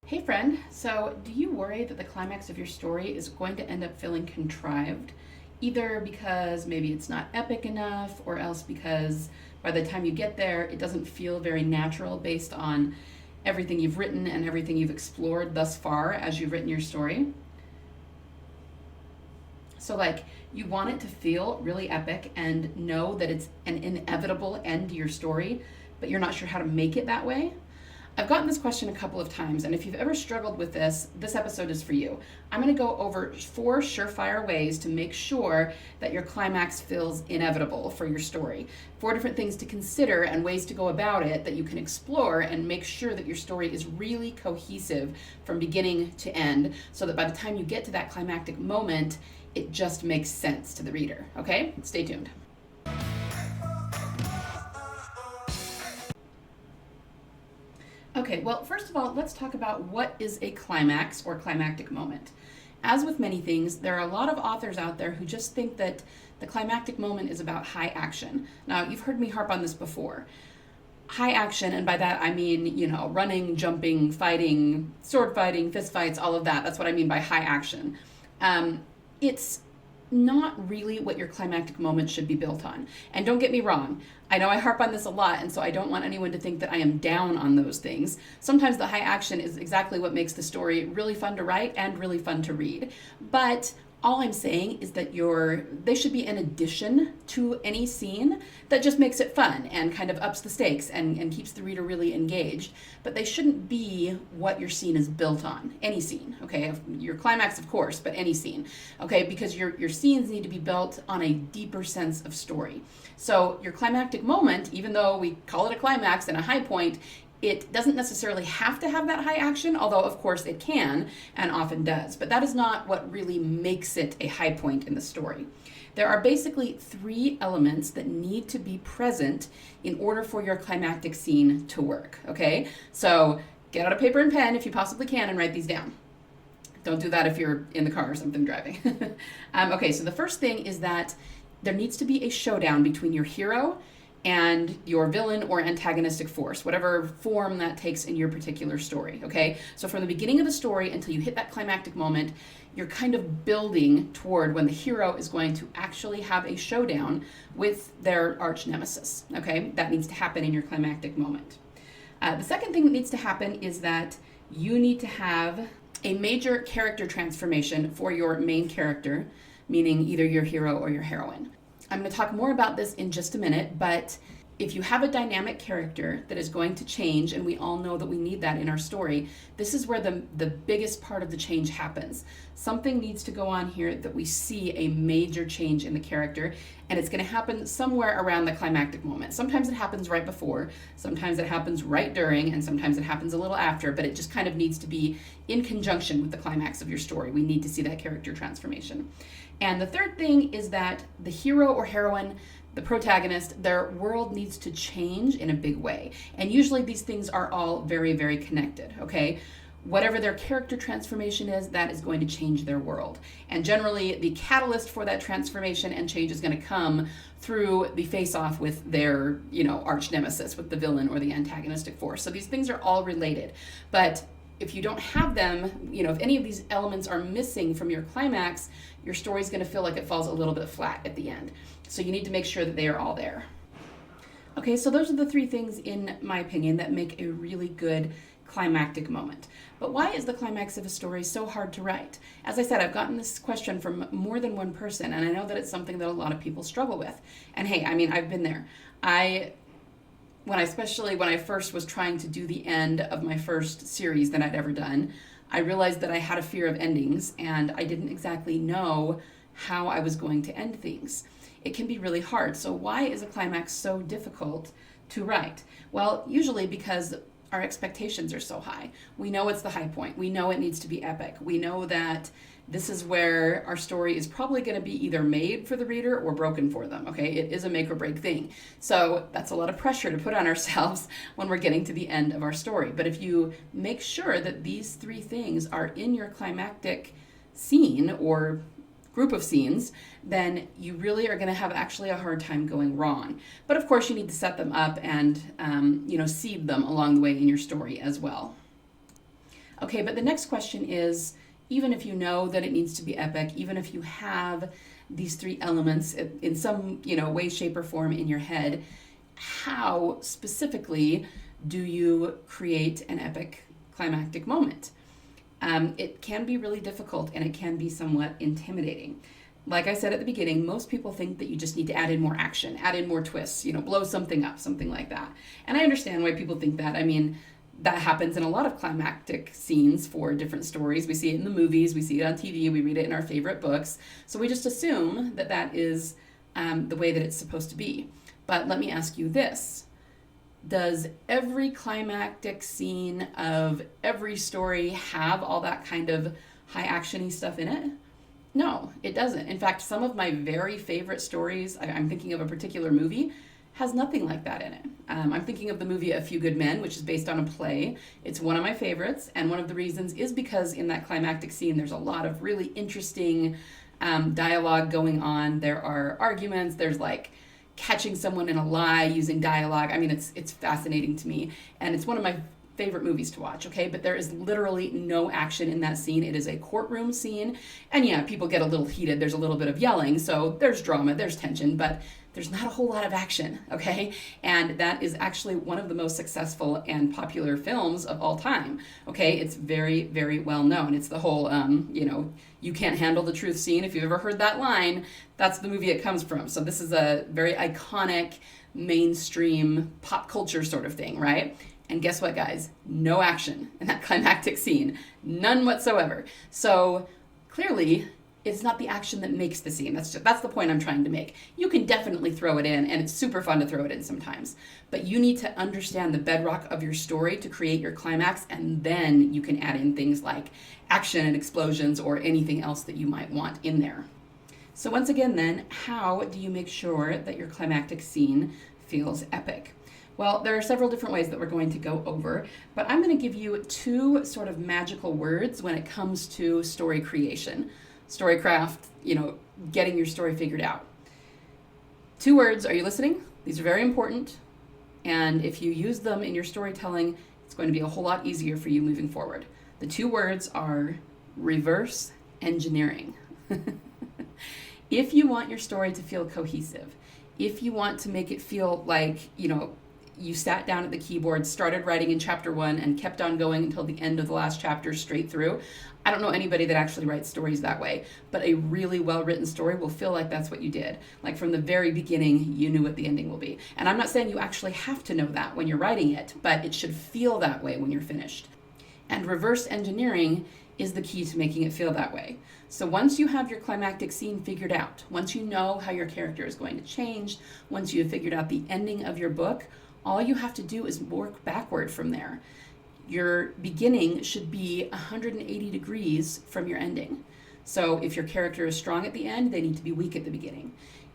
Hey friend, so do you worry that the climax of your story is going to end up feeling contrived? Either because maybe it's not epic enough, or else because by the time you get there, it doesn't feel very natural based on everything you've written and everything you've explored thus far as you've written your story? So, you want it to feel really epic and know that it's an inevitable end to your story, but you're not sure how to make it that way? I've gotten this question a couple of times, and if you've ever struggled with this episode is for you. I'm going to go over 4 surefire ways to make sure that your climax feels inevitable for your story. 4 different things to consider and ways to go about it that you can explore and make sure that your story is really cohesive from beginning to end, so that by the time you get to that climactic moment, it just makes sense to the reader. Okay? Stay tuned. Okay, well, first of all, let's talk about what is a climax or climactic moment. As with many things, there are a lot of authors out there who just think that the climactic moment is about high action. Now, you've heard me harp on this before. High action, and by that I mean, running, jumping, fighting, sword fighting, fist fights, all of that. That's what I mean by high action. It's not really what your climactic moment should be built on. And don't get me wrong, I know I harp on this a lot, and so I don't want anyone to think that I am down on those things. Sometimes the high action is exactly what makes the story really fun to write and really fun to read. But all I'm saying is that they should be an addition to any scene that just makes it fun and kind of ups the stakes and keeps the reader really engaged. But they shouldn't be what your scene is built on. Any scene, okay? Your climax, of course, but any scene, okay? Because your scenes need to be built on a deeper sense of story. So your climactic moment, even though we call it a climax and a high point, it doesn't necessarily have to have that high action, although of course it can and often does. But that is not what really makes it a high point in the story. There are basically 3 elements that need to be present in order for your climactic scene to work, okay? So get out a paper and pen if you possibly can and write these down. Don't do that if you're in the car or something driving. Okay, so the first thing is that there needs to be a showdown between your hero and your villain or antagonistic force, whatever form that takes in your particular story, okay? So from the beginning of the story until you hit that climactic moment, you're kind of building toward when the hero is going to actually have a showdown with their arch nemesis, okay? That needs to happen in your climactic moment. The second thing that needs to happen is that you need to have a major character transformation for your main character, meaning either your hero or your heroine. I'm going to talk more about this in just a minute, but if you have a dynamic character that is going to change, and we all know that we need that in our story, this is where the biggest part of the change happens. Something needs to go on here that we see a major change in the character, and it's going to happen somewhere around the climactic moment. Sometimes it happens right before, sometimes it happens right during, and sometimes it happens a little after, but it just kind of needs to be in conjunction with the climax of your story. We need to see that character transformation. And the third thing is that the hero or heroine, the protagonist, their world needs to change in a big way. And usually these things are all very, very connected, okay? Whatever their character transformation is, that is going to change their world. And generally, the catalyst for that transformation and change is going to come through the face-off with their, arch nemesis, with the villain or the antagonistic force. So these things are all related. But if you don't have them, if any of these elements are missing from your climax, your story's going to feel like it falls a little bit flat at the end. So you need to make sure that they are all there. Okay, so those are the 3 things, in my opinion, that make a really good climactic moment. But why is the climax of a story so hard to write? As I said, I've gotten this question from more than one person, and I know that it's something that a lot of people struggle with. And hey, I've been there. Especially when I first was trying to do the end of my first series that I'd ever done, I realized that I had a fear of endings, and I didn't exactly know how I was going to end things. It can be really hard. So why is a climax so difficult to write? Well, usually because our expectations are so high. We know it's the high point. We know it needs to be epic. We know that this is where our story is probably going to be either made for the reader or broken for them, okay? It is a make or break thing. So that's a lot of pressure to put on ourselves when we're getting to the end of our story. But if you make sure that these 3 things are in your climactic scene or group of scenes, then you really are going to have actually a hard time going wrong. But of course, you need to set them up and seed them along the way in your story as well. Okay, but the next question is, even if you know that it needs to be epic, even if you have these three elements in some, way, shape, or form in your head, how specifically do you create an epic climactic moment? It can be really difficult and it can be somewhat intimidating. Like I said at the beginning, most people think that you just need to add in more action, add in more twists, blow something up, something like that. And I understand why people think that. I mean, that happens in a lot of climactic scenes for different stories. We see it in the movies, we see it on TV, we read it in our favorite books. So we just assume that that is the way that it's supposed to be. But let me ask you this. Does every climactic scene of every story have all that kind of high actiony stuff in it? No, it doesn't. In fact, some of my very favorite stories, I'm thinking of a particular movie, has nothing like that in it. I'm thinking of the movie A Few Good Men, which is based on a play. It's one of my favorites, and one of the reasons is because in that climactic scene, there's a lot of really interesting dialogue going on. There are arguments, there's like catching someone in a lie using dialogue. I mean, it's fascinating to me, and it's one of my favorite movies to watch, okay? But there is literally no action in that scene. It is a courtroom scene, and yeah, people get a little heated. There's a little bit of yelling, so there's drama, there's tension, but there's not a whole lot of action, okay? And that is actually one of the most successful and popular films of all time, okay? It's very, very well known. It's the whole, you can't handle the truth scene. If you've ever heard that line, that's the movie it comes from. So this is a very iconic, mainstream pop culture sort of thing, right? And guess what, guys? No action in that climactic scene. None whatsoever. So clearly, it's not the action that makes the scene. That's the point I'm trying to make. You can definitely throw it in, and it's super fun to throw it in sometimes. But you need to understand the bedrock of your story to create your climax, and then you can add in things like action and explosions or anything else that you might want in there. So once again then, how do you make sure that your climactic scene feels epic? Well, there are several different ways that we're going to go over, but I'm going to give you two sort of magical words when it comes to story creation. Storycraft, getting your story figured out. Two words, are you listening? These are very important, and if you use them in your storytelling, it's going to be a whole lot easier for you moving forward. The two words are reverse engineering. If you want your story to feel cohesive, if you want to make it feel like, you sat down at the keyboard, started writing in chapter 1, and kept on going until the end of the last chapter straight through. I don't know anybody that actually writes stories that way, but a really well-written story will feel like that's what you did. Like from the very beginning, you knew what the ending will be. And I'm not saying you actually have to know that when you're writing it, but it should feel that way when you're finished. And reverse engineering is the key to making it feel that way. So once you have your climactic scene figured out, once you know how your character is going to change, once you have figured out the ending of your book, all you have to do is work backward from there. Your beginning should be 180 degrees from your ending. So if your character is strong at the end, they need to be weak at the beginning.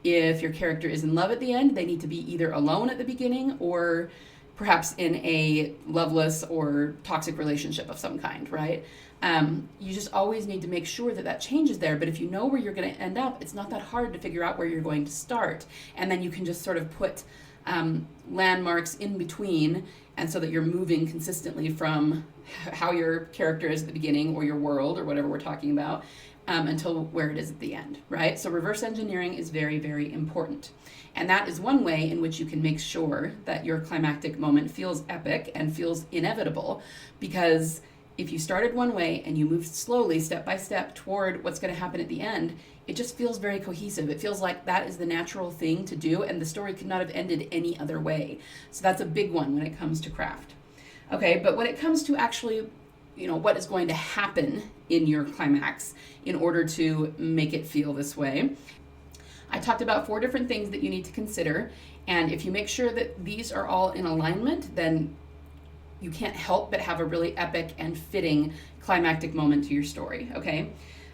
If your character is in love at the end, they need to be either alone at the beginning or perhaps in a loveless or toxic relationship of some kind, right? You just always need to make sure that that change is there. But if you know where you're going to end up, it's not that hard to figure out where you're going to start. And then you can just sort of put landmarks in between, and so that you're moving consistently from how your character is at the beginning or your world or whatever we're talking about until where it is at the end, right? So reverse engineering is very, very important. And that is one way in which you can make sure that your climactic moment feels epic and feels inevitable, because if you started one way and you moved slowly, step by step, toward what's going to happen at the end, it just feels very cohesive. It feels like that is the natural thing to do, and the story could not have ended any other way. So that's a big one when it comes to craft. Okay, but when it comes to actually, what is going to happen in your climax in order to make it feel this way, I talked about 4 different things that you need to consider, and if you make sure that these are all in alignment, then you can't help but have a really epic and fitting climactic moment to your story, okay?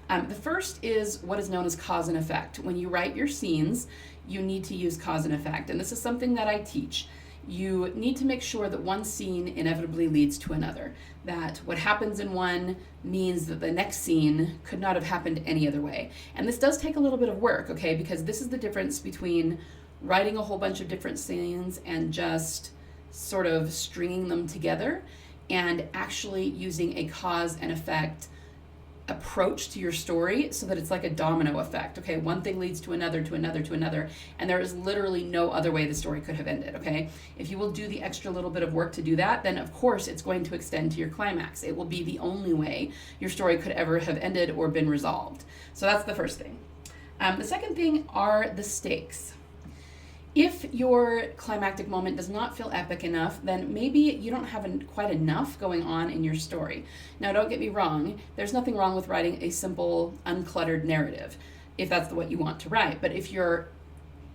The first is what is known as cause and effect. When you write your scenes, you need to use cause and effect, and this is something that I teach. You need to make sure that one scene inevitably leads to another, that what happens in one means that the next scene could not have happened any other way. And this does take a little bit of work, okay, because this is the difference between writing a whole bunch of different scenes and just sort of stringing them together, and actually using a cause and effect approach to your story so that it's like a domino effect. Okay, one thing leads to another, to another, to another, and there is literally no other way the story could have ended. Okay, if you will do the extra little bit of work to do that, then of course it's going to extend to your climax. It will be the only way your story could ever have ended or been resolved. So that's the first thing. The second thing are the stakes. If your climactic moment does not feel epic enough, then maybe you don't have quite enough going on in your story. Now, don't get me wrong, there's nothing wrong with writing a simple, uncluttered narrative, if that's what you want to write. But if your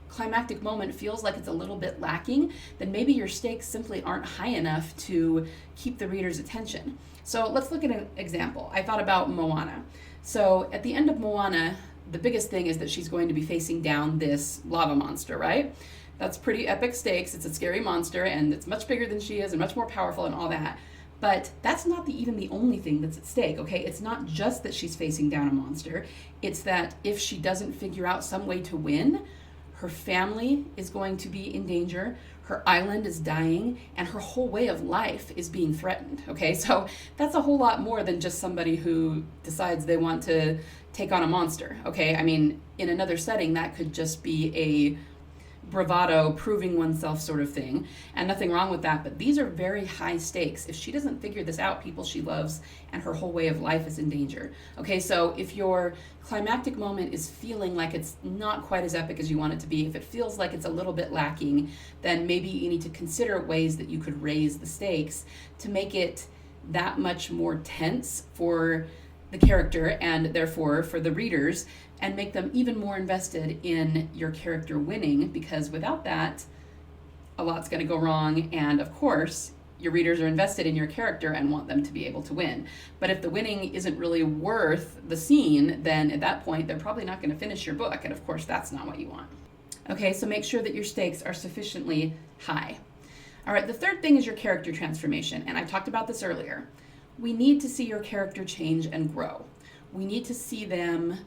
climactic moment feels like it's a little bit lacking, then maybe your stakes simply aren't high enough to keep the reader's attention. So let's look at an example. I thought about Moana. So at the end of Moana, the biggest thing is that she's going to be facing down this lava monster, right? That's pretty epic stakes. It's a scary monster, and it's much bigger than she is and much more powerful and all that. But that's not even the only thing that's at stake, okay? It's not just that she's facing down a monster. It's that if she doesn't figure out some way to win, her family is going to be in danger, her island is dying, and her whole way of life is being threatened, okay? So that's a whole lot more than just somebody who decides they want to take on a monster, okay? I mean, in another setting, that could just be a bravado, proving oneself sort of thing, and nothing wrong with that, but these are very high stakes. If she doesn't figure this out, people she loves and her whole way of life is in danger. Okay, so if your climactic moment is feeling like it's not quite as epic as you want it to be, if it feels like it's a little bit lacking, then maybe you need to consider ways that you could raise the stakes to make it that much more tense for the character and therefore for the readers, and make them even more invested in your character winning, because without that, a lot's going to go wrong, and of course, your readers are invested in your character and want them to be able to win. But if the winning isn't really worth the scene, then at that point, they're probably not going to finish your book, and of course, that's not what you want. Okay, so make sure that your stakes are sufficiently high. All right, the third thing is your character transformation, and I talked about this earlier. We need to see your character change and grow. We need to see them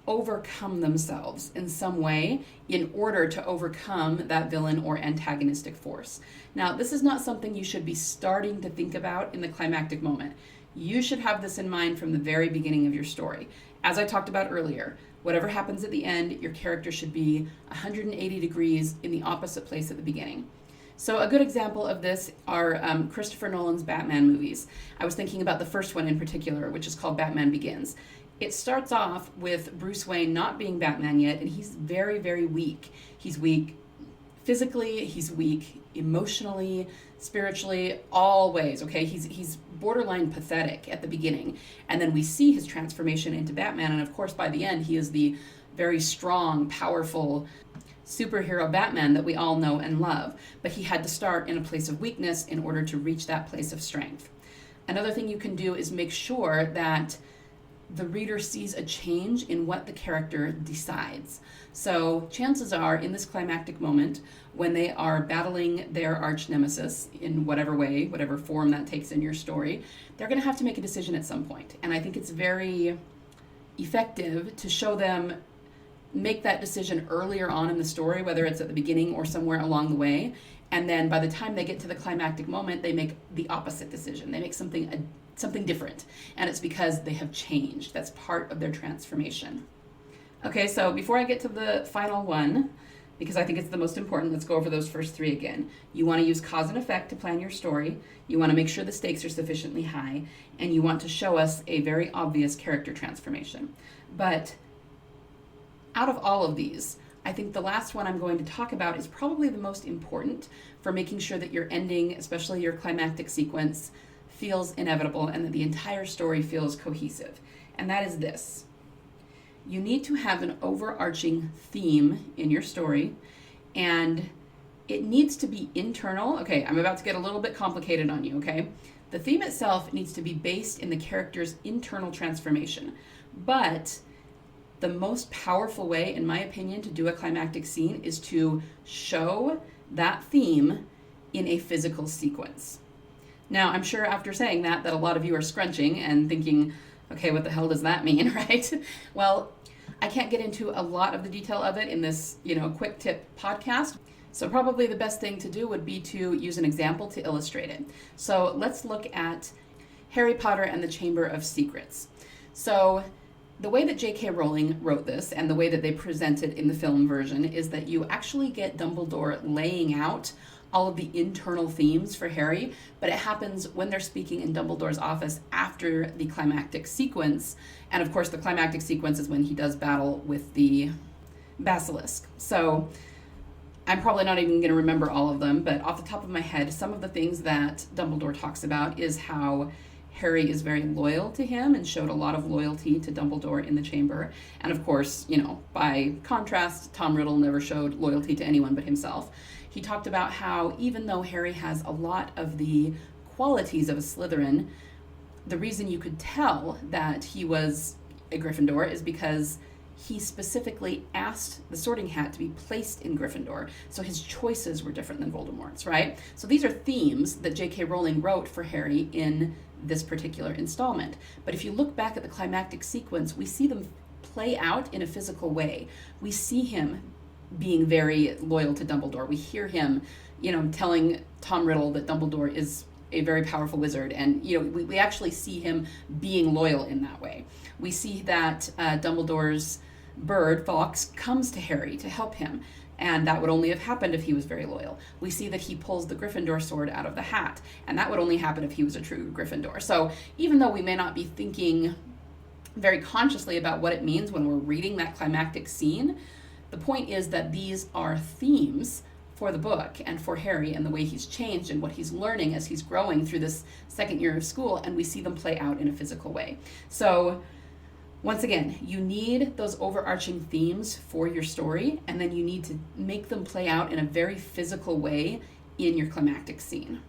overcome themselves in some way in order to overcome that villain or antagonistic force. Now, this is not something you should be starting to think about in the climactic moment. You should have this in mind from the very beginning of your story. As I talked about earlier, whatever happens at the end, your character should be 180 degrees in the opposite place at the beginning. So a good example of this are Christopher Nolan's Batman movies. I was thinking about the first one in particular, which is called Batman Begins. It starts off with Bruce Wayne not being Batman yet, and he's very, very weak. He's weak physically, he's weak emotionally, spiritually, all ways, okay? He's borderline pathetic at the beginning. And then we see his transformation into Batman, and of course by the end he is the very strong, powerful superhero Batman that we all know and love. But he had to start in a place of weakness in order to reach that place of strength. Another thing you can do is make sure that the reader sees a change in what the character decides. So chances are, in this climactic moment, when they are battling their arch nemesis in whatever way, whatever form that takes in your story, they're going to have to make a decision at some point. And I think it's very effective to show them make that decision earlier on in the story, whether it's at the beginning or somewhere along the way. And then by the time they get to the climactic moment, they make the opposite decision. They make something different, and it's because they have changed. That's part of their transformation. Okay, so before I get to the final one, because I think it's the most important, let's go over those first three again. You want to use cause and effect to plan your story. You want to make sure the stakes are sufficiently high, and you want to show us a very obvious character transformation. But out of all of these, I think the last one I'm going to talk about is probably the most important for making sure that your ending, especially your climactic sequence, feels inevitable and that the entire story feels cohesive. And that is this. You need to have an overarching theme in your story, and it needs to be internal. Okay, I'm about to get a little bit complicated on you, okay? The theme itself needs to be based in the character's internal transformation. But the most powerful way, in my opinion, to do a climactic scene is to show that theme in a physical sequence. Now, I'm sure after saying that a lot of you are scrunching and thinking, okay, what the hell does that mean, right? Well, I can't get into a lot of the detail of it in this, quick tip podcast. So probably the best thing to do would be to use an example to illustrate it. So let's look at Harry Potter and the Chamber of Secrets. So the way that J.K. Rowling wrote this and the way that they present it in the film version is that you actually get Dumbledore laying out all of the internal themes for Harry, but it happens when they're speaking in Dumbledore's office after the climactic sequence. And of course, the climactic sequence is when he does battle with the basilisk. So I'm probably not even going to remember all of them, but off the top of my head, some of the things that Dumbledore talks about is how Harry is very loyal to him and showed a lot of loyalty to Dumbledore in the chamber. And of course, by contrast, Tom Riddle never showed loyalty to anyone but himself. He talked about how even though Harry has a lot of the qualities of a Slytherin, the reason you could tell that he was a Gryffindor is because he specifically asked the Sorting Hat to be placed in Gryffindor, so his choices were different than Voldemort's, right? So these are themes that J.K. Rowling wrote for Harry in this particular installment. But if you look back at the climactic sequence, we see them play out in a physical way. We see him being very loyal to Dumbledore. We hear him, telling Tom Riddle that Dumbledore is a very powerful wizard, and we actually see him being loyal in that way. We see that Dumbledore's bird, Fawkes, comes to Harry to help him, and that would only have happened if he was very loyal. We see that he pulls the Gryffindor sword out of the hat, and that would only happen if he was a true Gryffindor. So even though we may not be thinking very consciously about what it means when we're reading that climactic scene, the point is that these are themes for the book and for Harry and the way he's changed and what he's learning as he's growing through this second year of school, and we see them play out in a physical way. So once again, you need those overarching themes for your story, and then you need to make them play out in a very physical way in your climactic scene.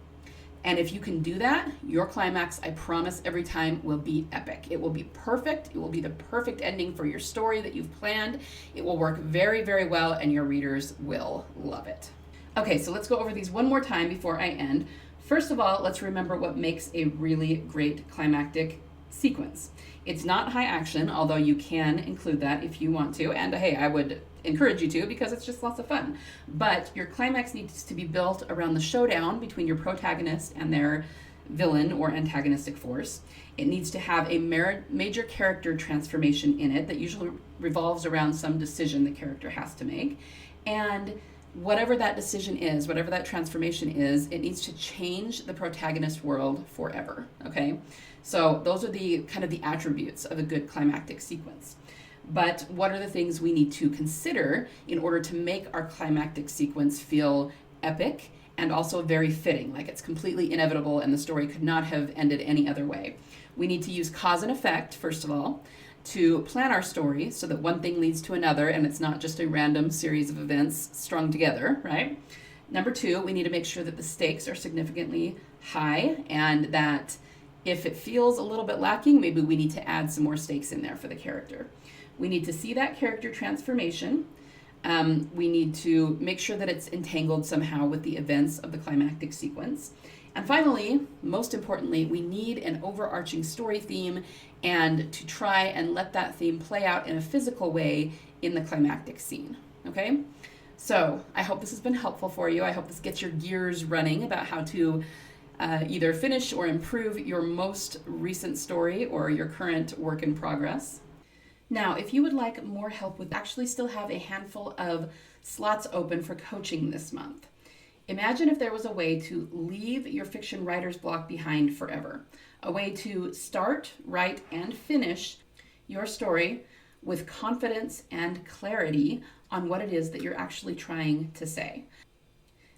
And if you can do that, your climax, I promise, every time will be epic. It will be perfect. It will be the perfect ending for your story that you've planned. It will work very, very well, and your readers will love it. Okay, so let's go over these one more time before I end. First of all, let's remember what makes a really great climactic sequence. It's not high action, although you can include that if you want to. And hey, I would encourage you to, because it's just lots of fun. But your climax needs to be built around the showdown between your protagonist and their villain or antagonistic force. It needs to have a major character transformation in it that usually revolves around some decision the character has to make. And whatever that decision is, whatever that transformation is, it needs to change the protagonist's world forever, okay? So those are the kind of the attributes of a good climactic sequence. But what are the things we need to consider in order to make our climactic sequence feel epic and also very fitting, like it's completely inevitable and the story could not have ended any other way? We need to use cause and effect, first of all, to plan our story so that one thing leads to another and it's not just a random series of events strung together, right? Number two, we need to make sure that the stakes are significantly high and that if it feels a little bit lacking, maybe we need to add some more stakes in there for the character. We need to see that character transformation. We need to make sure that it's entangled somehow with the events of the climactic sequence. And finally, most importantly, we need an overarching story theme and to try and let that theme play out in a physical way in the climactic scene, okay? So I hope this has been helpful for you. I hope this gets your gears running about how to either finish or improve your most recent story or your current work in progress. Now, if you would like more help with, actually still have a handful of slots open for coaching this month. Imagine if there was a way to leave your fiction writer's block behind forever, a way to start, write, and finish your story with confidence and clarity on what it is that you're actually trying to say.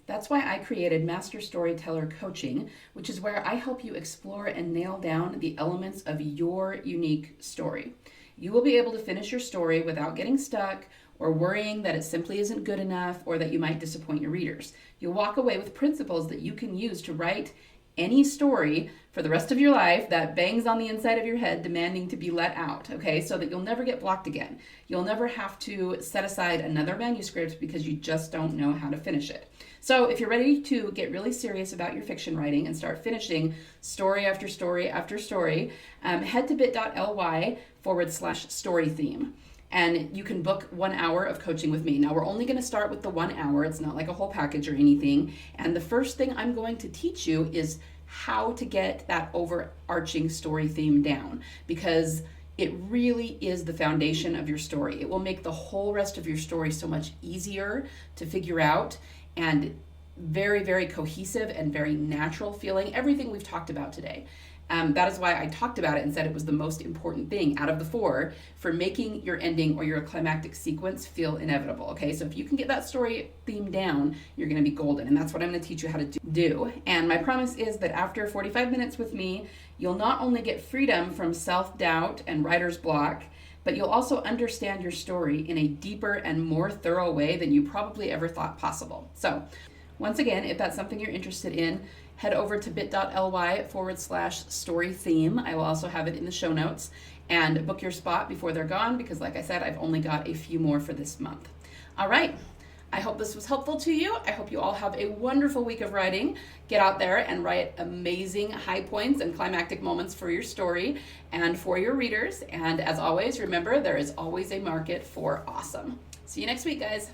That's why I created Master Storyteller Coaching, which is where I help you explore and nail down the elements of your unique story. You will be able to finish your story without getting stuck or worrying that it simply isn't good enough or that you might disappoint your readers. You'll walk away with principles that you can use to write any story for the rest of your life that bangs on the inside of your head demanding to be let out, okay? So that you'll never get blocked again. You'll never have to set aside another manuscript because you just don't know how to finish it. So if you're ready to get really serious about your fiction writing and start finishing story after story after story, head to bit.ly/story theme. and you can book 1 hour of coaching with me. Now, we're only going to start with the 1 hour. It's not like a whole package or anything. And the first thing I'm going to teach you is how to get that overarching story theme down, because it really is the foundation of your story. It will make the whole rest of your story so much easier to figure out, and very, very cohesive and very natural feeling. Everything we've talked about today. That is why I talked about it and said it was the most important thing out of the 4 for making your ending or your climactic sequence feel inevitable. Okay, so if you can get that story theme down, you're going to be golden, and that's what I'm going to teach you how to do. And my promise is that after 45 minutes with me, you'll not only get freedom from self-doubt and writer's block, but you'll also understand your story in a deeper and more thorough way than you probably ever thought possible. So, once again, if that's something you're interested in, head over to bit.ly/story theme. I will also have it in the show notes, and book your spot before they're gone, because like I said, I've only got a few more for this month. All right. I hope this was helpful to you. I hope you all have a wonderful week of writing. Get out there and write amazing high points and climactic moments for your story and for your readers. And as always, remember, there is always a market for awesome. See you next week, guys.